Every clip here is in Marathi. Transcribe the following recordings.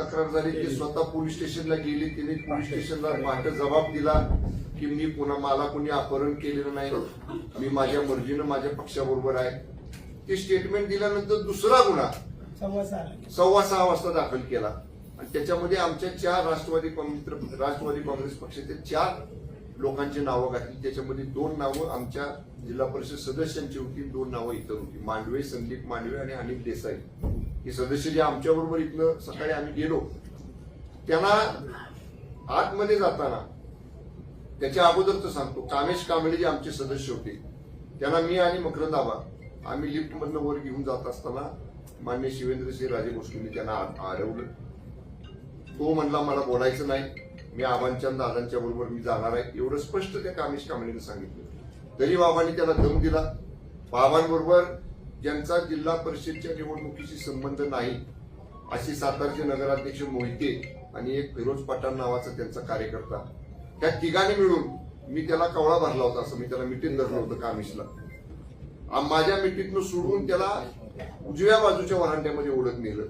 तक्रार झाली की स्वतः पोलीस स्टेशनला गेली. तिने पोलीस स्टेशनला माझा जबाब दिला की मी मला कोणी अपहरण केलेलं नाही, मी माझ्या मर्जीनं माझ्या पक्षाबरोबर आहे. ते स्टेटमेंट दिल्यानंतर दुसरा गुन्हा 6:15 वाजता दाखल केला आणि त्याच्यामध्ये आमच्या 4 राष्ट्रवादी काँग्रेस पक्षाचे 4 लोकांची नावं घातली. त्याच्यामध्ये 2 नावं आमच्या जिल्हा परिषद सदस्यांची होती, 2 नावं इतर होती. मांडवे, संदीप मांडवे आणि अनिल देसाई हे सदस्य जे आमच्याबरोबर इथनं सकाळी आम्ही गेलो. त्यांना आतमध्ये जाताना त्याच्या अगोदरच सांगतो, कामेश कांबळे जे आमचे सदस्य होते त्यांना मी आणि मकरंद आबा आम्ही लिफ्ट मधनं वर घेऊन जात असताना माननीय शिवेंद्रसिंह राजे भोसलेंनी त्यांना अडवलं. तो म्हणला मला बोलायचं नाही, मी आबांच्या दादांच्या बरोबर मी जाणार आहे, एवढं स्पष्ट त्या कामेश कांबळेने सांगितलं. तरी बाबांनी त्याला दम दिला. बाबांबरोबर ज्यांचा जिल्हा परिषदच्या निवडणुकीशी संबंध नाही अशी सातारचे नगराध्यक्ष मोहिते आणि एक फिरोज पठाण नावाचा त्यांचा कार्यकर्ता, त्या तिघांनी मिळून मी त्याला कवळा भरला होता. असं मी त्याला मिठीत धरलं होतं कामेशला. माझ्या मिठीतनं सोडून त्याला उजव्या बाजूच्या वरांड्यामध्ये ओढत नेलं.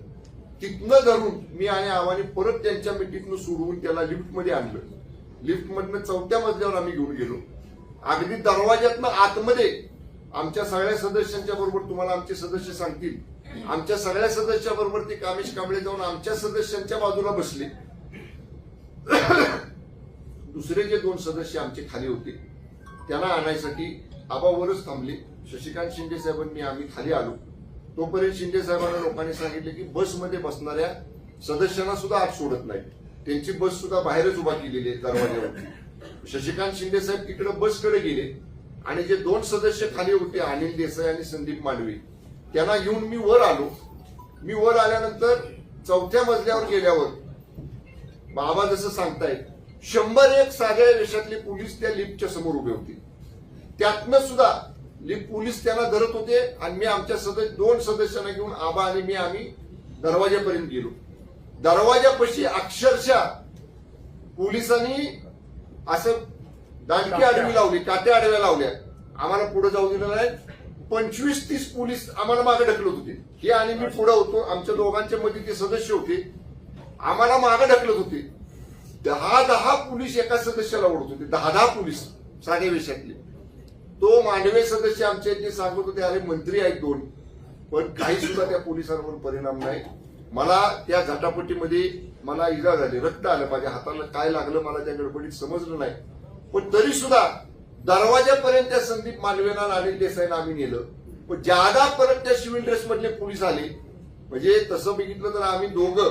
तिथनं धरून मी आणि आवाने परत त्यांच्या मिठीतनं सोडवून त्याला लिफ्टमध्ये आणलं. लिफ्टमधनं 4थ्या मजल्यावर आम्ही घेऊन गेलो. अगदी दरवाज्यातनं आतमध्ये आमच्या सगळ्या सदस्यांच्या बरोबर, तुम्हाला आमचे सदस्य सांगतील, आमच्या सगळ्या सदस्याबरोबर ते कामेश कांबळे जाऊन आमच्या सदस्यांच्या बाजूला बसले. दुसरे जे 2 सदस्य आमचे खाली होते त्यांना आणायसाठी आबावरच थांबले. शशिकांत शिंदे साहेबांनी आम्ही खाली आलो तोपर्यंत शिंदे साहेबांना लोकांनी सांगितले की बसमध्ये बसणाऱ्या सदस्यांना सुद्धा आत सोडत नाही, त्यांची बस सुद्धा बाहेरच उभा केलेली आहे दरवाज्यावरती. शशिकांत शिंदे साहेब तिकडे बसकडे गेले आणि जे 2 सदस्य खाली होते अनिल देसाई आणि संदीप मांडवे त्यांना घेऊन मी वर आलो. मी वर आल्यानंतर 4थ्या मजल्यावर गेल्यावर बाबा जसं सांगतायत 101 साध्या वेशातले पोलीस त्या लिफ्टच्या समोर उभे होते. त्यातनं सुद्धा लिफ्ट पोलीस त्यांना धरत होते आणि मी आमच्या 2 सदस्यांना घेऊन आबा आणि मी आम्ही दरवाजापर्यंत गेलो. दरवाजापाशी अक्षरशः पोलिसांनी असं दांडकी आडवी लावली, काट्या आडव्या लावल्या, आम्हाला पुढे जाऊ दिलं नाही. 25-30 पोलीस आम्हाला मागे ढकलत होते. हे आणि मी पुढे होतो, आमच्या दोघांच्या मध्ये ते सदस्य होते, आम्हाला मागे ढकलत होते. 10 पोलीस एका सदस्याला ओढत होते, 10 पोलीस साध्या वेशातले. तो मांडवे सदस्य आमच्या इथे सांगत होते अरे मंत्री आहेत 2, पण काही सुद्धा त्या पोलिसांवर परिणाम नाही. मला त्या झटापटीमध्ये मला इजा झाली, रक्त आलं माझ्या हाताला, काय लागलं मला त्या गडबडीत समजलं नाही. पण तरी सुद्धा दरवाजापर्यंत त्या संदीप मांडवेना आणि अनिल देसाईना आम्ही नेलं. पण ज्यादा परत त्या सिव्हिल ड्रेस मधले पोलीस आले. म्हणजे तसं बघितलं तर आम्ही दोघं,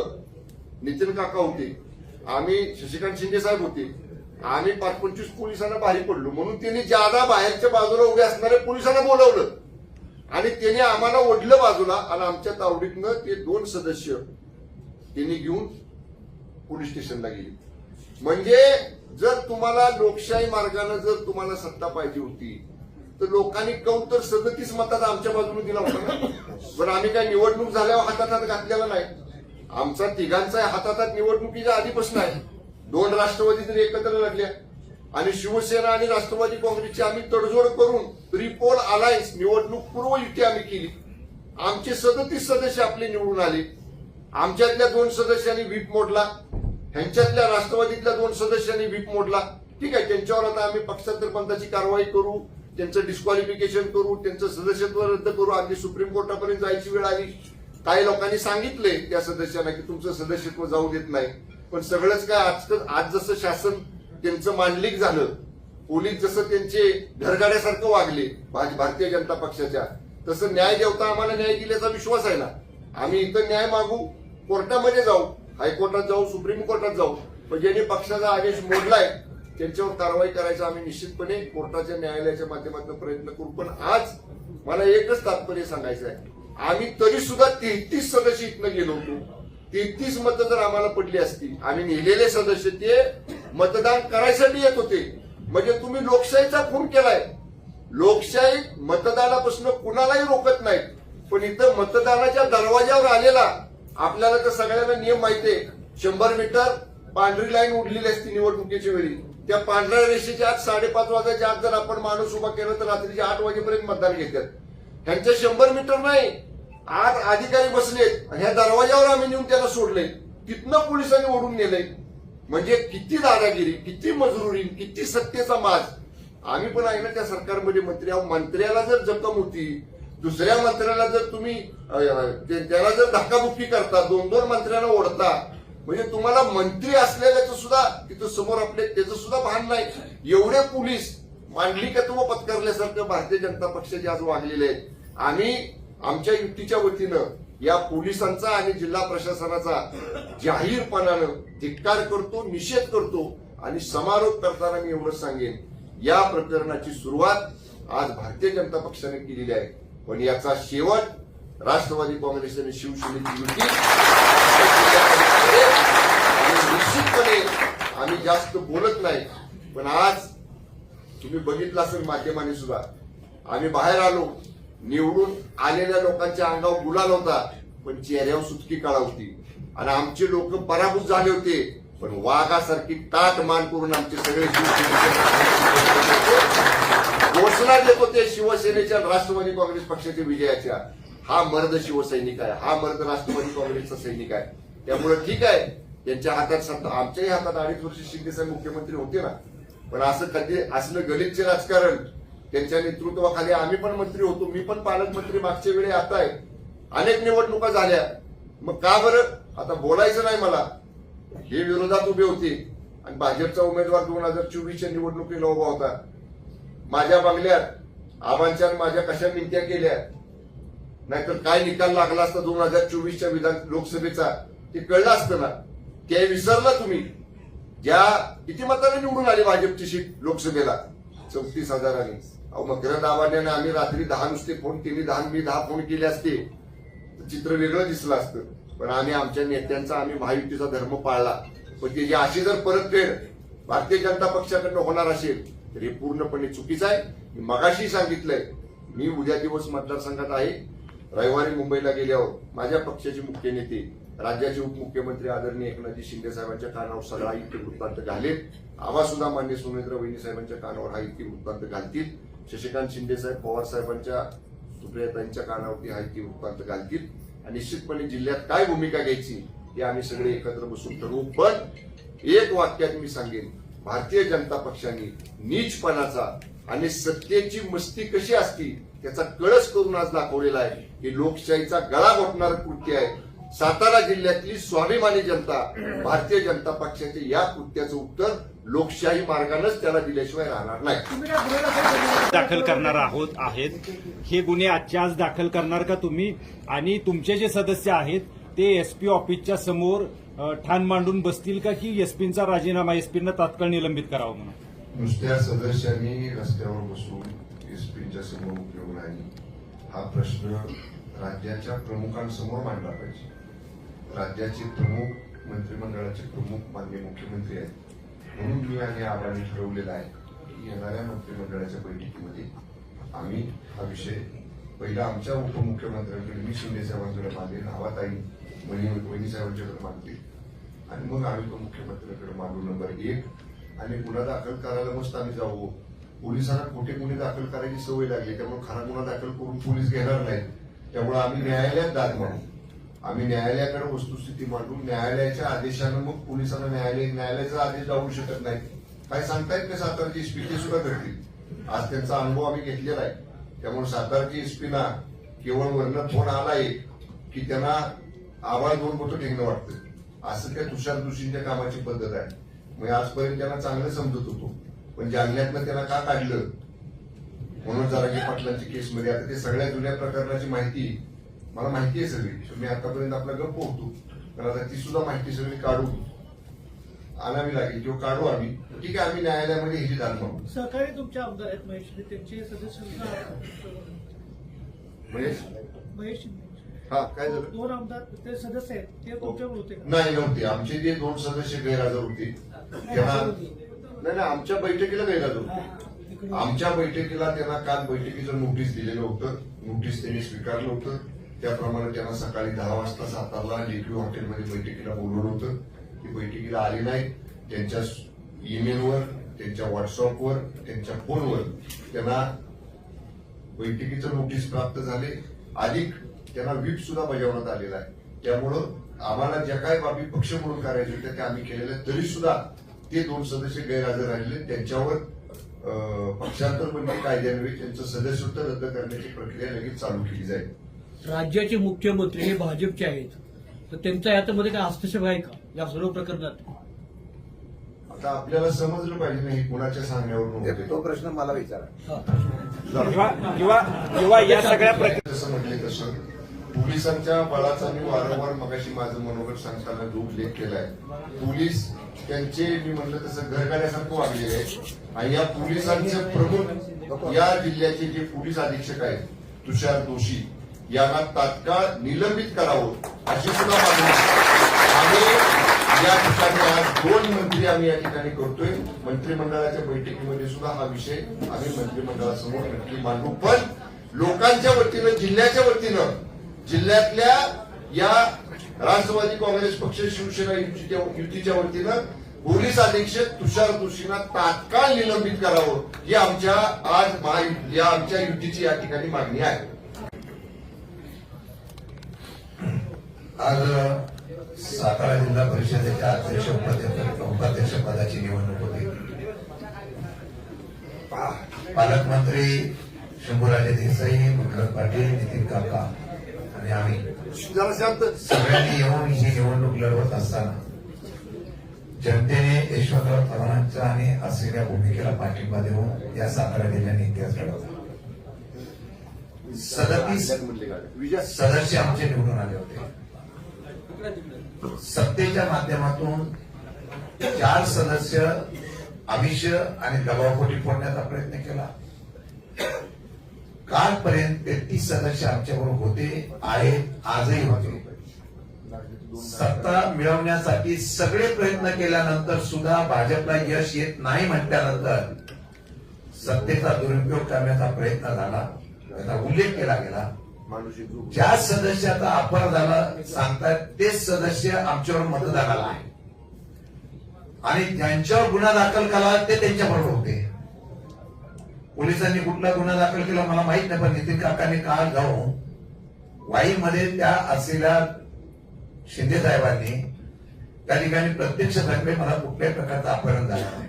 नितीन काका होते, आम्ही शशिकांत शिंदे साहेब होते, आम्ही 5-25 पोलिसांना बाहेर पडलो. म्हणून त्यांनी ज्यादा बाहेरच्या बाजूला उभे असणाऱ्या पोलिसांना बोलावलं आणि त्यांनी आम्हाला ओढलं बाजूला आणि आमच्या तावडीतनं ते 2 सदस्य त्यांनी घेऊन पोलीस स्टेशनला गेले. म्हणजे जर तुम्हाला लोकशाही मार्गाने जर तुम्हाला सत्ता पाहिजे होती तर लोकांनी कौल तर 37 मताचा आमच्या बाजूने दिला होता ना. पण आम्ही काय निवडणूक झाल्यावर हातात घातलेला नाही. आमचा तिघांचा हातात निवडणुकीच्या आधीपासून आहे. 2 राष्ट्रवादी जरी एकत्र लढल्या आणि शिवसेना आणि राष्ट्रवादी काँग्रेसची आम्ही तडजोड करून प्रीपोल अलायन्स निवडणूक पूर्व युती आम्ही केली. आमचे 37 सदस्य आपले निवडून आले. आमच्यातल्या 2 सदस्यांनी व्हीप मोडला, ह्यांच्यातल्या राष्ट्रवादीतल्या 2 सदस्यांनी व्हीप मोडला. ठीक आहे, त्यांच्यावर आता आम्ही पक्षांतरबंधाची कारवाई करू, त्यांचं डिस्क्वालिफिकेशन करू, त्यांचं सदस्यत्व रद्द करू, अगदी सुप्रीम कोर्टापर्यंत जायची वेळ आली. काही लोकांनी सांगितलंय त्या सदस्यांना की तुमचं सदस्यत्व जाऊ देत नाही. पण सगळंच काय आज जसं शासन त्यांचं मांडलिक झालं, पोलीस जसं त्यांचे घरगाड्यासारखं वागले भारतीय जनता पक्षाच्या, तसं न्याय देवता आम्हाला न्याय दिल्याचा विश्वास आहे ना. आम्ही इथं न्याय मागू, कोर्टामध्ये जाऊ, हायकोर्टात जाऊ, सुप्रीम कोर्टात जाऊ, पण ज्यांनी पक्षाचा आदेश मोडलाय त्यांच्यावर कारवाई करायचा आम्ही निश्चितपणे कोर्टाच्या न्यायालयाच्या माध्यमातून प्रयत्न करू. पण आज मला एकच तात्पर्य सांगायचं आहे, आम्ही तरी सुद्धा 33 सदस्य इथनं गेलो होतो. 33 मतं जर आम्हाला पडली असती, आम्ही नेलेले सदस्य ते मतदान करायसाठी येत होते. म्हणजे तुम्ही लोकशाहीचा खून केलाय. लोकशाही मतदानापासून कुणालाही रोखत नाही, पण इथं मतदानाच्या दरवाजावर आलेला आपल्याला तर सगळ्यांना नियम माहितीये. 100 मीटर पांढरी लाईन उडलेली असती निवडणुकीच्या वेळी. त्या पांढऱ्या रेषेच्या आत 5:30 वाजायच्या आत जर आपण माणूस उभा केला तर रात्रीच्या 8 वाजेपर्यंत मतदान घेतात. ह्यांच्या 100 मीटर नाही, आज अधिकारी बसलेत, ह्या दरवाजावर आम्ही नेऊन त्याला सोडले. तिथनं पोलिसांनी ओढून नेलंय. म्हणजे किती दादागिरी, किती मजरुरी, किती सत्तेचा माज. आम्ही पण आहे ना त्या सरकारमध्ये मंत्री आहोत. मंत्र्याला जर जखम होती, दुसऱ्या मंत्र्याला जर तुम्ही त्याला जर धक्काबुक्की करता, 2-2 मंत्र्यांना ओढता, म्हणजे तुम्हाला मंत्री असलेल्याचं सुद्धा तिथं समोर आपले त्याचं सुद्धा भान नाही. एवढे पोलीस मांडलिकत्व पत्करल्यासारखं भारतीय जनता पक्षाचे आज वागलेले आहेत. आम्ही आमच्या युतीच्या वतीनं या पोलिसांचा आणि जिल्हा प्रशासनाचा जाहीरपणानं धिक्कार करतो, निषेध करतो आणि समारोप करताना मी एवढंच सांगेन, या प्रकरणाची सुरुवात आज भारतीय जनता पक्षाने केलेली आहे, पण याचा शेवट राष्ट्रवादी काँग्रेस आणि शिवसेनेची युती. निश्चितपणे आम्ही जास्त बोलत नाही, पण आज तुम्ही बघितलं असेल माध्यमांनी सुद्धा, आम्ही बाहेर आलो, निवडून आलेल्या लोकांच्या अंगावर गुलाल होता, पण चेहऱ्यावर सुटकी काळा होती आणि आमचे लोक पराभूत झाले होते, पण वाघासारखी ताट मान करून आमचे सगळे घोषणा देत होते शिवसेनेच्या राष्ट्रवादी काँग्रेस पक्षाच्या विजयाच्या. हा मर्द शिवसैनिक आहे, हा मर्द राष्ट्रवादी काँग्रेसचा सैनिक आहे. त्यामुळे ठीक आहे, त्यांच्या हातात सत्ता, आमच्याही हातात 2.5 वर्ष शिंदेसाहेब मुख्यमंत्री होते ना, पण असं कधी असलं गलिच्छ राजकारण त्यांच्या नेतृत्वाखाली आम्ही पण मंत्री होतो. मी पण पालकमंत्री मागच्या वेळी आता आहे. अनेक निवडणुका झाल्या, मग का बरं आता बोलायचं नाही मला. हे विरोधात उभे होते आणि भाजपचा उमेदवार 2024च्या निवडणुकीला उभा होता. माझ्या बंगल्यात आबांच्या माझ्या कशा मिनत्या केल्या, नाहीतर काय निकाल लागला असता 2024च्या विधान लोकसभेचा ते कळलं असतं ना. ते विसरला तुम्ही. ज्या किती मताने निवडून आली भाजपची सीट लोकसभेला, 34,000. अहो मकरंद आव्हाड्याने आम्ही रात्री 10 नुसते फोन केले, 10 मी 10 फोन केले असते, चित्र वेगळं दिसलं असतं. पण आम्ही आमच्या नेत्यांचा आम्ही महायुतीचा धर्म पाळला. पण त्याची अशी जर परतफेड भारतीय जनता पक्षाकडनं होणार असेल तर हे पूर्णपणे चुकीचं आहे. मी मगाशी सांगितलंय, मी उद्या दिवस मतदारसंघात आहे. रविवारी मुंबईला गेल्यावर माझ्या पक्षाचे मुख्य नेते, राज्याचे उपमुख्यमंत्री आदरणीय एकनाथजी शिंदे साहेबांच्या कानावर सगळा इतके वृत्तांत घालेल. आवाज सुद्धा मान्य सुनेंद्र वहिनी साहेबांच्या कानावर हा इतके वृत्तांत घालतील. शशिकांत शिंदे साहेब पवार साहेबांच्या सुप्रियाताईंच्या कानावरती हा इतके वृत्तांत घालतील. आणि निश्चितपणे जिल्ह्यात काय भूमिका घ्यायची हे आम्ही सगळे एकत्र बसून ठरवू. पण एक वाक्यात मी सांगेन, भारतीय जनता पक्षाने नीचपणाचा आणि सत्तेची मस्ती कशी असती त्याचा कळस करून आज दाखवलेला आहे. हे लोकशाहीचा गळा घोटणारं कृत्य आहे. सातारा जिल्ह्यातली स्वाभिमानी जनता भारतीय जनता पक्षाच्या या कृत्याचं उत्तर लोकशाही मार्गानेच त्याला दिल्याशिवाय राहणार नाही. दाखल करणार आहेत हे गुन्हे आजच्या आज दाखल करणार का तुम्ही? आणि तुमचे जे सदस्य आहेत ते एसपी ऑफिसच्या समोर ठाण मांडून बसतील का, की एसपींचा राजीनामा एसपींना तात्काळ निलंबित करावं म्हणून? नुसत्या सदस्यांनी रस्त्यावर बसून एसपीच्या समोर उपयोग नाही. हा प्रश्न राज्याच्या प्रमुखांसमोर मांडला पाहिजे. राज्याचे प्रमुख, मंत्रिमंडळाचे प्रमुख माननीय मुख्यमंत्री आहेत. म्हणून मी आणि आबांनी ठरवलेलं आहे की येणाऱ्या मंत्रिमंडळाच्या बैठकीमध्ये आम्ही हा विषय पहिला आमच्या उपमुख्यमंत्र्यांकडे, मी शिंदे साहेबांकडे मागेल, आवाताई वहिनी साहेबांच्याकडे मागतील आणि मग आम्ही तो मुख्यमंत्र्यांकडे मागू. नंबर 1. आणि गुन्हा दाखल करायला मस्त आम्ही जाऊ. पोलिसांना खोटे गुन्हे दाखल करायची सवय लागली, त्यामुळे खरा गुन्हा दाखल करून पोलीस घेणार नाहीत. त्यामुळे आम्ही न्यायालयात दाद मागू. आम्ही न्यायालयाकडे वस्तुस्थिती मांडून न्यायालयाच्या आदेशानं मग पोलिसांना न्यायालयाचा आदेश जाऊ शकत नाही. काय सांगतायत का सातारची एसपी ते सुद्धा करतील. आज त्यांचा अनुभव आम्ही घेतलेला आहे. त्यामुळे सातारची एसपीना केवळ वर्ण फोन आलाय की त्यांना आवाज 2 बोटं टेकणं वाटतं. असं त्या तुषार जोशींच्या कामाची पद्धत आहे. मग आजपर्यंत त्यांना चांगलं समजत होतो, पण जालन्यातनं त्यांना का काढलं म्हणून जरांगे पाटलांची केसमध्ये आता ते सगळ्या जुन्या प्रकरणाची माहिती मला माहिती आहे सगळी. मी आतापर्यंत आपला गप्प होतो, पण आता ती सुद्धा माहिती सगळी काढून आणावी लागेल किंवा काढू आम्ही. ठीक आहे, आम्ही न्यायालयामध्ये ह्याची दाद मागू. सहकारी तुमचे आमदार आहेत महेश शिंदे, त्यांचे सदस्य महेश शिंदे, हा काय झालं? 2 आमदार ते सदस्य आहेत, ते तुमच्यावर होते का? नाही, नव्हते. आमचे जे 2 सदस्य गैरहजर होते त्यांना नाही, आमच्या बैठकीला गैरहजर होते. आमच्या बैठकीला त्यांना काल बैठकीचं नोटीस दिलेलं होतं. नोटीस त्यांनी स्वीकारलं होतं. त्याप्रमाणे त्यांना सकाळी 10 वाजता सातारला लेक्यू हॉटेलमध्ये बैठकीला बोलवलं होतं. ती बैठकीला आली नाही. त्यांच्या ईमेलवर, त्यांच्या व्हॉट्सअपवर, त्यांच्या फोनवर त्यांना बैठकीचं नोटीस प्राप्त झाले. अधिक त्यांना व्हीप सुद्धा बजावण्यात आलेला आहे. त्यामुळं आम्हाला ज्या काही बाबी पक्ष म्हणून करायच्या होत्या त्या आम्ही केलेल्या, तरी सुद्धा ते 2 सदस्य गैरहजर राहिले. त्यांच्यावर पक्षांतर बंदी कायद्यान्वये त्यांचं सदस्यत्व रद्द करण्याची प्रक्रिया लगेच चालू केली जाईल. राज्याचे मुख्यमंत्री हे भाजपचे आहेत, तर त्यांचा याच्यामध्ये काय हस्तक्षेप आहे का या सर्व प्रकरणात? आता आपल्याला समजलं पाहिजे नाही कुणाच्या सांगण्यावरून होते. तो प्रश्न मला विचारा. किंवा या सगळ्या जसं म्हटले तसं पोलिसांच्या बळाचा मी वारंवार मगाशी माझं मनोगत सांगताना जो उल्लेख केलाय. पोलीस त्यांचे मी म्हणलं तसं घरगाड्यासारखं वागलेले आहे आणि या पोलिसांचे प्रमुख या जिल्ह्याचे जे पोलीस अधीक्षक आहेत तुषार दोशी यांना तात्काळ निलंबित करावं अशी सुद्धा मागणी आम्ही या ठिकाणी आज 2 मंत्री आम्ही या ठिकाणी करतोय. मंत्रिमंडळाच्या बैठकीमध्ये सुद्धा हा विषय आम्ही मंत्रिमंडळासमोर नक्की मांडू. पण लोकांच्या वतीनं, जिल्ह्याच्या वतीनं, जिल्ह्यातल्या या राष्ट्रवादी काँग्रेस पक्ष शिवसेना युतीच्या वतीनं पोलीस अधीक्षक तुषार दोशींना तात्काळ निलंबित करावं ही आमच्या आज या आमच्या युतीची या ठिकाणी मागणी आहे. आज सातारा जिल्हा परिषदेच्या अध्यक्ष उपाध्यक्ष पदाची निवडणूक होती. पालकमंत्री शंभूराजे देसाई, मुकुंद पाटील, नितीन काका आणि आम्ही सगळ्यांनी येऊन ही निवडणूक लढवत असताना जनतेने यशवंतराव चव्हाणांच्या आणि असलेल्या भूमिकेला पाठिंबा देऊन या सातारा जिल्ह्याने इतिहास घडवला. 37 सदस्य आमचे निवडून आले होते. सत्तेच्या माध्यमातून 4 सदस्य आमिष आणि दबावपोटी फोडण्याचा प्रयत्न केला. कालपर्यंत 33 सदस्य आमच्याबरोबर होते, आहेत, आजही होते. सत्ता मिळवण्यासाठी सगळे प्रयत्न केल्यानंतर सुद्धा भाजपला यश येत नाही म्हटल्यानंतर सत्तेचा दुरुपयोग करण्याचा प्रयत्न झाला, त्याचा उल्लेख केला गेला. ज्या सदस्याचा अपराधाला सांगतात तेच सदस्य आमच्यावर मतदानाला आहे आणि ज्यांच्यावर गुन्हा दाखल केला ते त्यांच्याबरोबर होते. पोलिसांनी कुठला गुन्हा दाखल केला मला माहित नाही, पण नितीन काकांनी काल जाऊन वाईमध्ये त्या असलेल्या शिंदे साहेबांनी त्या ठिकाणी प्रत्यक्ष सांगले मला कुठल्याही प्रकारचा अपहरण झाला नाही.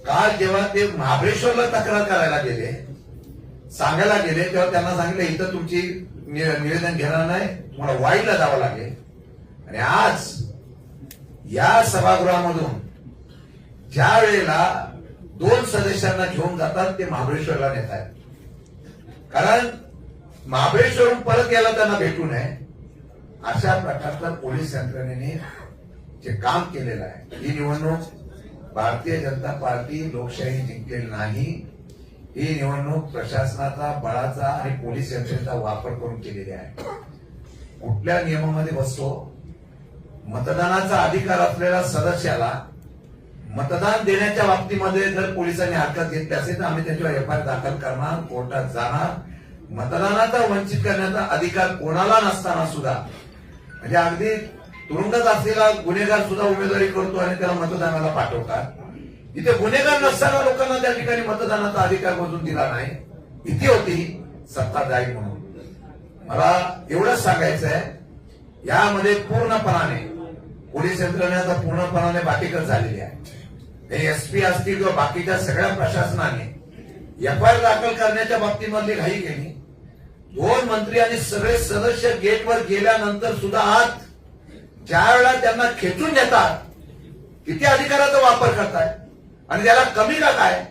काल जेव्हा ते महाबळेश्वरला तक्रार करायला गेले, सांगायला गेले, तेव्हा त्यांना सांगितलं इथं तुमची निवेदन घेणार नाही, तुम्हाला वाईला जावं लागेल. आणि आज या सभागृहामधून ज्या वेळेला 2 सदस्यांना घेऊन जातात ते महाबळेश्वरला नेत आहेत, कारण महाबळेश्वरून परत यायला त्यांना भेटू नये अशा प्रकारचं पोलीस यंत्रणेने जे काम केलेलं आहे. ही निवडणूक भारतीय जनता पार्टी लोकशाही जिंकलेली नाही, ही निवडणूक प्रशासनाचा, बळाचा आणि पोलीस यंत्रणेचा वापर करून केलेली आहे. कुठल्या नियमामध्ये बसतो? मतदानाचा अधिकार असलेल्या सदस्याला मतदान देण्याच्या बाबतीमध्ये जर पोलिसांनी हरकत घेतली असेल तर आम्ही त्याच्यावर एफआयआर दाखल करणार, कोर्टात जाणार. मतदानाचा वंचित करण्याचा अधिकार कोणाला नसताना सुद्धा, म्हणजे अगदी तुरुंगात असलेला गुन्हेगार सुद्धा उमेदवारी करतो आणि त्याला मतदानाला पाठवतात. इथे गुन्हेगार नसताना लोकांना त्या ठिकाणी मतदानाचा अधिकार बजून दिला नाही. भीती होती सत्ता जाईल म्हणून. मला एवढंच सांगायचं आहे, यामध्ये पूर्णपणाने पोलीस यंत्रणेचा पूर्णपणाने बाकीकच झालेली आहे. एसपी असतील किंवा बाकीच्या सगळ्या प्रशासनाने एफआयआर दाखल करण्याच्या बाबतीमधली घाई केली. 2 मंत्री आणि सगळे सदस्य गेटवर गेल्यानंतर सुद्धा आज ज्या वेळेला त्यांना खेचून नेतात किती अधिकाराचा वापर करताय आणि त्याला कमी का काय?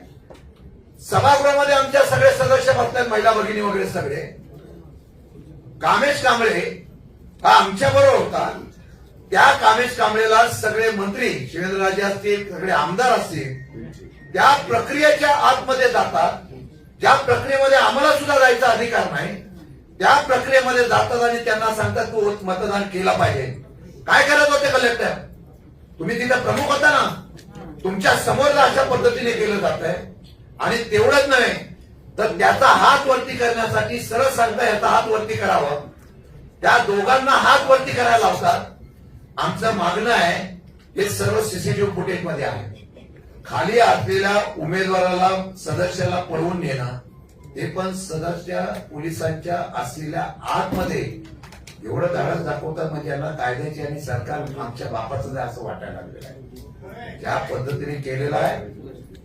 सभागृहामध्ये आमच्या सगळे सदस्य बसतात, महिला भगिनी वगैरे सगळे. कामेश कांबळे हा आमच्या बरोबर होता. त्या कामेश कांबळेला सगळे मंत्री, शिवेंद्रराजे असतील, सगळे आमदार असतील, त्या प्रक्रियेच्या आतमध्ये जातात. ज्या प्रक्रियेमध्ये आम्हाला सुद्धा जायचा अधिकार नाही त्या प्रक्रियेमध्ये जातात आणि त्यांना सांगतात तू मतदान केलं पाहिजे. काय करत होते कलेक्टर? तुम्ही तिथे प्रमुख होता ना, तुमच्या समोर अशा पद्धतीने केलं जात आहे. आणि तेवढंच नव्हे तर त्याचा हात वरती करण्यासाठी सरळ सांगता याचा हात वरती करावं, त्या दोघांना हात वरती करायला लावतात. आमचं मागणं आहे हे सर्व सीसीटीव्ही फुटेज मध्ये आहे. खाली असलेल्या उमेदवाराला, सदस्याला पळवून नेणं, ते पण सदस्य पोलिसांच्या असलेल्या आतमध्ये एवढं धाडस दाखवतात म्हणजे यांना कायद्याची आणि सरकार आमच्या बापाचं आहे असं वाटायला लागलेलं आहे. ज्या पद्धतीने केलेलं आहे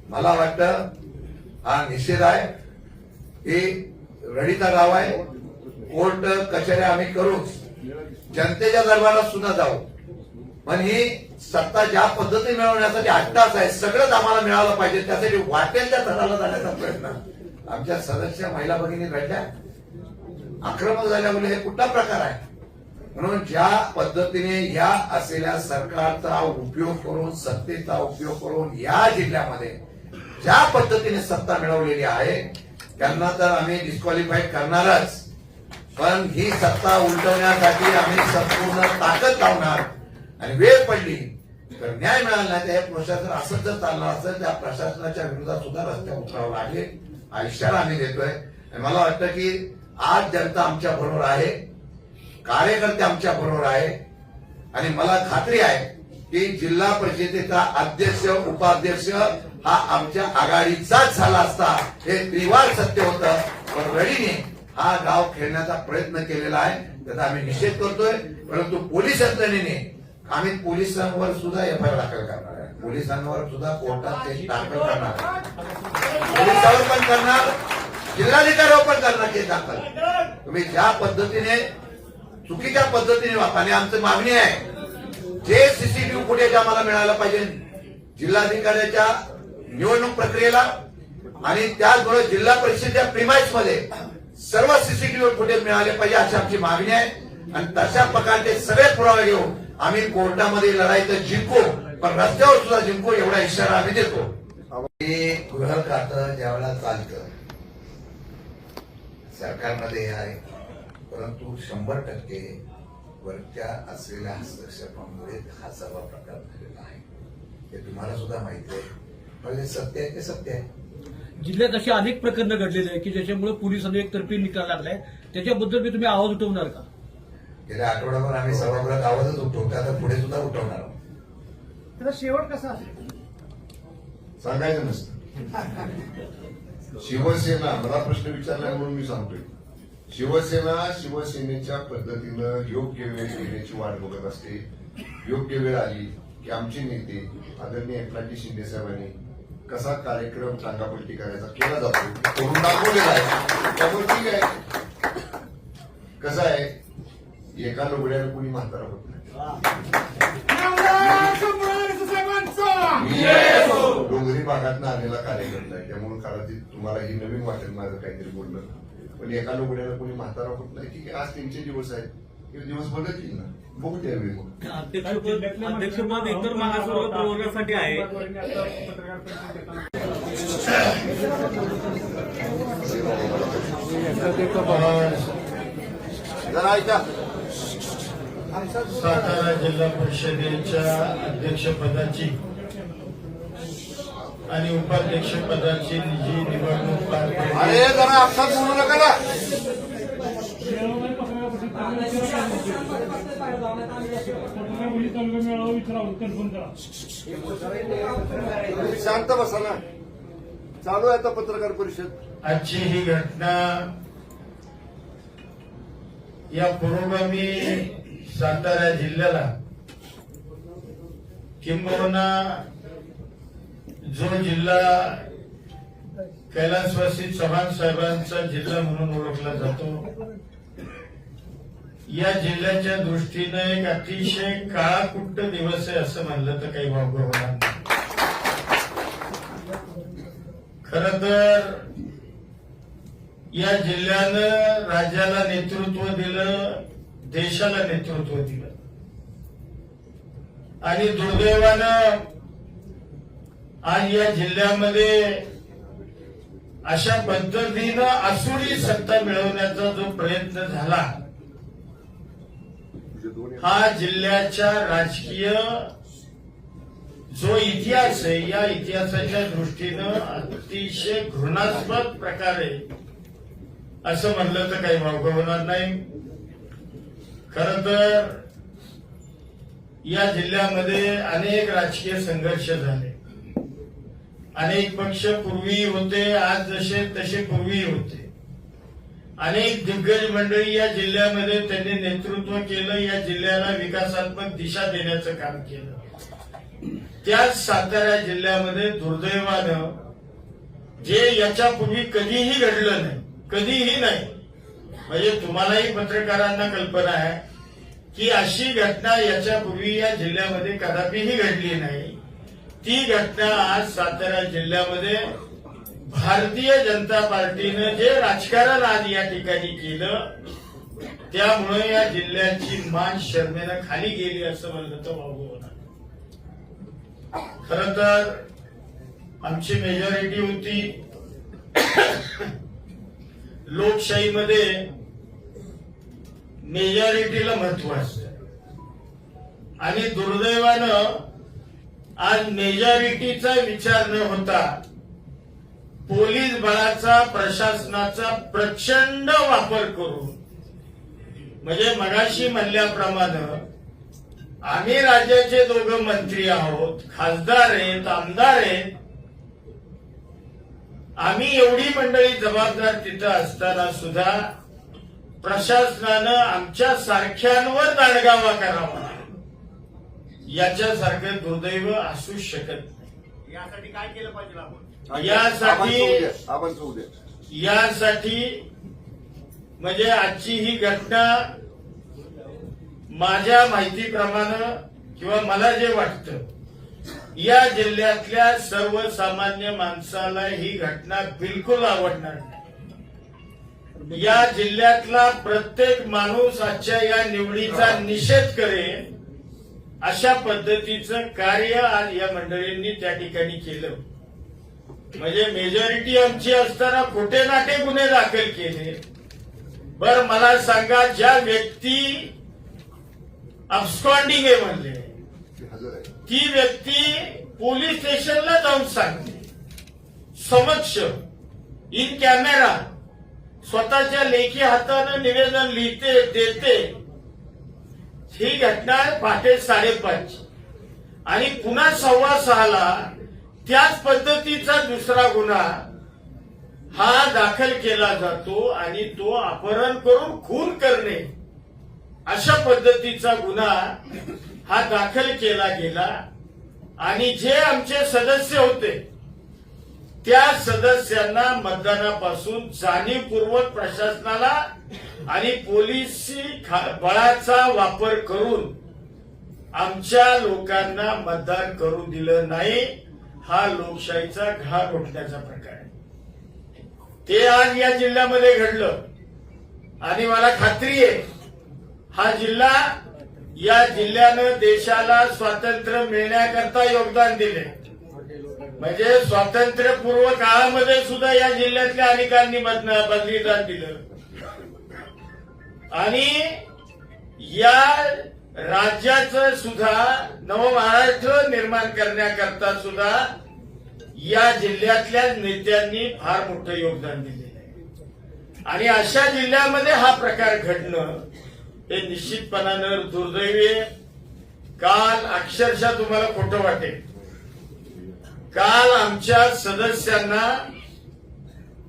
मला वाटतं हा निषेध आहे. हे रडीचा गाव आहे. कोर्ट कचेऱ्या आम्ही करूच, जनतेच्या दरबारात सुद्धा जाऊ, पण ही सत्ता ज्या पद्धतीने मिळवण्यासाठी अट्टास आहे. सगळंच आम्हाला मिळालं पाहिजे, त्यासाठी वाटेल त्या थराला जाण्याचा प्रयत्न आमच्या सदस्य महिला भगिनी घडल्या, आक्रमक झाल्या म्हणजे हे कुठला प्रकार आहे. म्हणून ज्या पद्धतीने या असलेल्या सरकारचा उपयोग करून, सत्तेचा उपयोग करून या जिल्ह्यामध्ये ज्या पद्धतीने सत्ता मिळवलेली आहे त्यांना तर आम्ही डिस्क्वालिफाईड करणारच, पण ही सत्ता उलटवण्यासाठी आम्ही संपूर्ण ताकद लावणार. आणि वेळ पडली तर न्याय मिळाला नाही तर हे प्रशासन असंच जर चालणार असेल त्या प्रशासनाच्या विरोधात सुद्धा रस्त्यावर उतरावं लागेल हा इशारा आम्ही देतोय. आणि मला वाटतं की आज जनता आमच्या बरोबर आहे, कार्यकर्ते आमच्या बरोबर आहे आणि मला खात्री आहे की जिल्हा परिषदेचा अध्यक्ष उपाध्यक्ष हा आमच्या आघाडीचाच झाला असता. हे त्रिवार सत्य होतं, पण रडीने हा गाव खेळण्याचा प्रयत्न केलेला आहे, त्याचा आम्ही निषेध करतोय. परंतु पोलीस यंत्रणेने आम्ही पोलिसांवर सुद्धा एफआयआर दाखल करणार आहे, पोलिसांवर सुद्धा कोर्टात केस दाखल करणार आहे, पोलिसांवर पण करणार, जिल्हाधिकाऱ्यावर पण करणार केस दाखल. तुम्ही ज्या पद्धतीने चुकीच्या पद्धतीने वापरा. आणि आमची मागणी आहे जे सीसीटीव्ही फुटेज आम्हाला मिळायला पाहिजे जिल्हाधिकाऱ्याच्या निवडणूक प्रक्रियेला आणि त्याचबरोबर जिल्हा परिषदेच्या प्रिमाइस मध्ये सर्व सीसीटीव्ही फुटेज मिळाले पाहिजे अशी आमची मागणी आहे. आणि तशा प्रकारचे सगळे पुरावे घेऊन आम्ही कोर्टामध्ये लढाई तर जिंकू, पण रस्त्यावर सुद्धा जिंकू एवढा इशारा आम्ही देतो. हे गृह खातं ज्यावेळेला चालतं सरकारमध्ये आहे, परंतु 100% वरच्या असलेल्या हस्तक्षेपामुळे हा सर्व प्रकार झालेला आहे. हे तुम्हाला सुद्धा माहिती आहे, म्हणजे सत्य आहे ते सत्य आहे. जिल्ह्यात अशी अनेक प्रकरणं घडलेली आहे की ज्याच्यामुळे पोलिसांनी एकतर्फी निकाल लागलाय, त्याच्याबद्दल मी तुम्ही आवाज उठवणार का? गेल्या आठवड्याभर आम्ही सभागृहात आवाजच उठवतो, आता पुढे सुद्धा उठवणार आहोत. त्याचा शेवट कसा असेल सांगायचं नसतं. शिवसेना मला प्रश्न विचारला म्हणून मी सांगतोय, शिवसेना शिवसेनेच्या पद्धतीनं योग्य वेळ येण्याची वाट बघत असते. योग्य वेळ आली की आमचे नेते आदरणीय एकनाथजी शिंदे साहेबांनी कसा कार्यक्रम चांगापलटी करायचा केला जातो करून दाखवलेला आहे. त्यामुळे ठीक आहे. कसं आहे, एका लुगड्यानं कुणी म्हातारा होत नाही. डोंगरी भागातनं आलेला कार्यकर्ता आहे, त्यामुळे कदाचित तुम्हाला ही नवीन वाटेल माझं काहीतरी बोलणं, पण एका लुगड्यानं कुणी म्हातारा होत नाही. ठीक आहे, आज त्यांचे दिवस आहेत, हे दिवस बदलतील ना, बघू त्यावेळी मग. अध्यक्षपद इतर मागासवर्ग प्रवर्गासाठी आहे. जरा ऐका, सातारा जिल्हा परिषदेच्या अध्यक्षपदाची आणि उपाध्यक्षपदाची जी निवडणूक पार पडली, अरे जरा अपघात बोलू नका ना. शांत बसा ना, चालू आहे आता पत्रकार परिषद. आजची ही घटना या पुरोगामी सातारा जिल्ह्याला किंबहुना जो जिल्हा कैलासवासी चव्हाण साहेबांचा जिल्हा म्हणून ओळखला जातो, या जिल्ह्याच्या दृष्टीने एक अतिशय काळाकुट्ट दिवस आहे असं म्हणलं तर काही वावगं होणार नाही. खरं तर या जिल्ह्यानं राज्याला नेतृत्व दिलं, देशाला नेतृत्व दिलं आणि दुर्दैवानं आज या जिल्ह्यामध्ये अशा पद्धतीनं आसुरी सत्ता मिळवण्याचा जो प्रयत्न झाला, हा जिल्ह्याच्या राजकीय जो इतिहास आहे या इतिहासाच्या दृष्टीनं अतिशय घृणास्पद प्रकारे असं म्हणलं तर काही वावगं होणार नाही. खरं तर या जिल्ह्यामध्ये अनेक राजकीय संघर्ष झाले, अनेक पक्ष पूर्वी होते, आज जसे तसे पूर्वी होते, अनेक दिग्गज मंडळी या जिल्ह्यामध्ये त्यांनी नेतृत्व केलं, या जिल्ह्याला विकासात्मक दिशा देण्याचं काम केलं. त्याच सातारा जिल्ह्यामध्ये दुर्दैवानं जे याच्यापूर्वी कधीही घडलं नाही, कधीही नाही, म्हणजे तुम्हालाही पत्रकारांना कल्पना आहे की अशी घटना याच्यापूर्वी या जिल्ह्यामध्ये कदापिही घडली नाही. ती घटना आज सातारा जिल्ह्यामध्ये भारतीय जनता पार्टीनं जे राजकारण आज या ठिकाणी केलं त्यामुळे या जिल्ह्याची मान शर्मेनं खाली गेली असं म्हणलं तर वावगं होणार. खरं तर आमची मेजॉरिटी होती. लोकशाहीमध्ये मेजॉरिटीला महत्व असतं आणि दुर्दैवानं आज मेजॉरिटीचा विचार न होता पोलीस बळाचा, प्रशासनाचा प्रचंड वापर करून, म्हणजे मगाशी म्हणल्याप्रमाणे आम्ही राज्याचे दोघं मंत्री आहोत, खासदार आहेत, आमदार आहेत, आम्ही एवढी मंडळी जबाबदार तिथं असताना सुद्धा प्रशासनानं आमच्या सारख्यांवर दांडगावा करावा याच्यासारखं दुर्दैव असू शकत नाही. यासाठी काय केलं पाहिजे आपण? यासाठी म्हणजे आजची ही घटना माझ्या माहितीप्रमाणे किंवा मला जे वाटतं या जिल्ह्यातल्या सर्वसामान्य माणसाला ही घटना बिलकुल आवडणार नाही. या जिल्ह्यातला प्रत्येक माणूस आजच्या या निवडीचा निषेध करेल अशा पद्धतीचं कार्य आज या मंडळींनी त्या ठिकाणी केलं. म्हणजे मेजॉरिटी आमची असताना खोटे नाटे गुन्हे दाखल केले. बरं मला सांगा, ज्या व्यक्ती अबस्कॉन्डिंग आहे म्हणले ती व्यक्ती पोलीस स्टेशनला जाऊन सांगते समक्ष इन कॅमेरा, स्वतःच्या लेखी हातानं निवेदन लिहिते, देते. ही घटना पहाटे 5:30 आणि पुन्हा 6:15 त्याच पद्धतीचा दुसरा गुन्हा हा दाखल केला जातो आणि तो अपहरण करून खून करणे अशा पद्धतीचा गुन्हा हा दाखल केला गेला. आणि जे आमचे सदस्य होते त्या सदस्यांना मतदानापासून जाणीवपूर्वक प्रशासनाला आणि पोलिसी बळाचा वापर करून आमच्या लोकांना मतदान करू दिलं नाही. हा लोकशाहीचा घात उठण्याचा प्रकार आहे. ते आज या जिल्ह्यामध्ये घडलं आणि मला खात्री आहे हा जिल्हा, या जिल्ह्यानं देशाला स्वातंत्र्य मिळण्याकरता योगदान दिले. म्हणजे स्वातंत्र्यपूर्व काळामध्ये सुद्धा या जिल्ह्यातल्या अनेकांनी बलिदान दिलं आणि या राज्याचं सुद्धा नवमहाराष्ट्र निर्माण करण्याकरता सुद्धा या जिल्ह्यातल्या नेत्यांनी फार मोठं योगदान दिलेलं आहे. आणि अशा जिल्ह्यामध्ये हा प्रकार घडणं हे निश्चितपणानं दुर्दैवी आहे. काल अक्षरशः तुम्हाला खोटं वाटेल, काल आमच्या सदस्यांना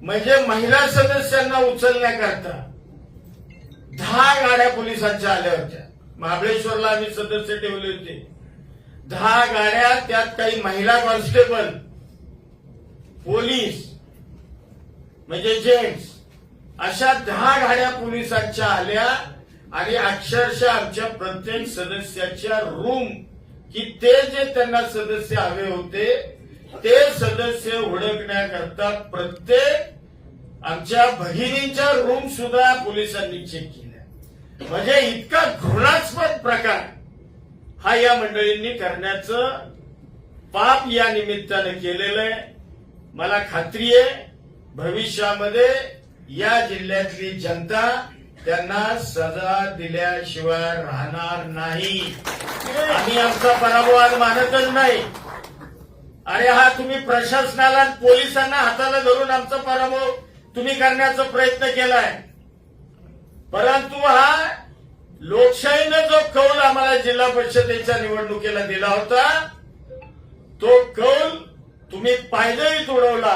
म्हणजे महिला सदस्यांना उचलण्याकरता 10 गाड्या पोलिसांच्या आल्या होत्या. महाबळेश्वरला आम्ही सदस्य ठेवले होते. 10 गाड्या, त्यात काही महिला कॉन्स्टेबल, पोलीस म्हणजे जेंट्स, अशा 10 गाड्या पोलिसांच्या आल्या आणि अक्षरशः आमच्या प्रत्येक सदस्याच्या रूम की ते जे त्यांना सदस्य हवे होते ते सदस्य हुडकण्याकरता प्रत्येक आमच्या भगिनींच्या रूम सुद्धा पोलिसांनी चेक केल्या. म्हणजे इतका घृणास्पद प्रकार हा या मंडळींनी करण्याचं पाप या निमित्तानं केलेलं आहे. मला खात्री आहे भविष्यामध्ये या जिल्ह्यातली जनता त्यांना सजा दिल्याशिवाय राहणार नाही. आम्ही आमचा पराभव आज मानतच नाही. अरे हा तुम्ही प्रशासनाला पोलिसांना हाताला धरून आमचा पराभव तुम्ही करण्याचा प्रयत्न केलाय, परंतु हा लोकशाहीनं जो कौल आम्हाला जिल्हा परिषदेच्या निवडणुकीला दिला होता तो कौल तुम्ही पायदळी तोडवला.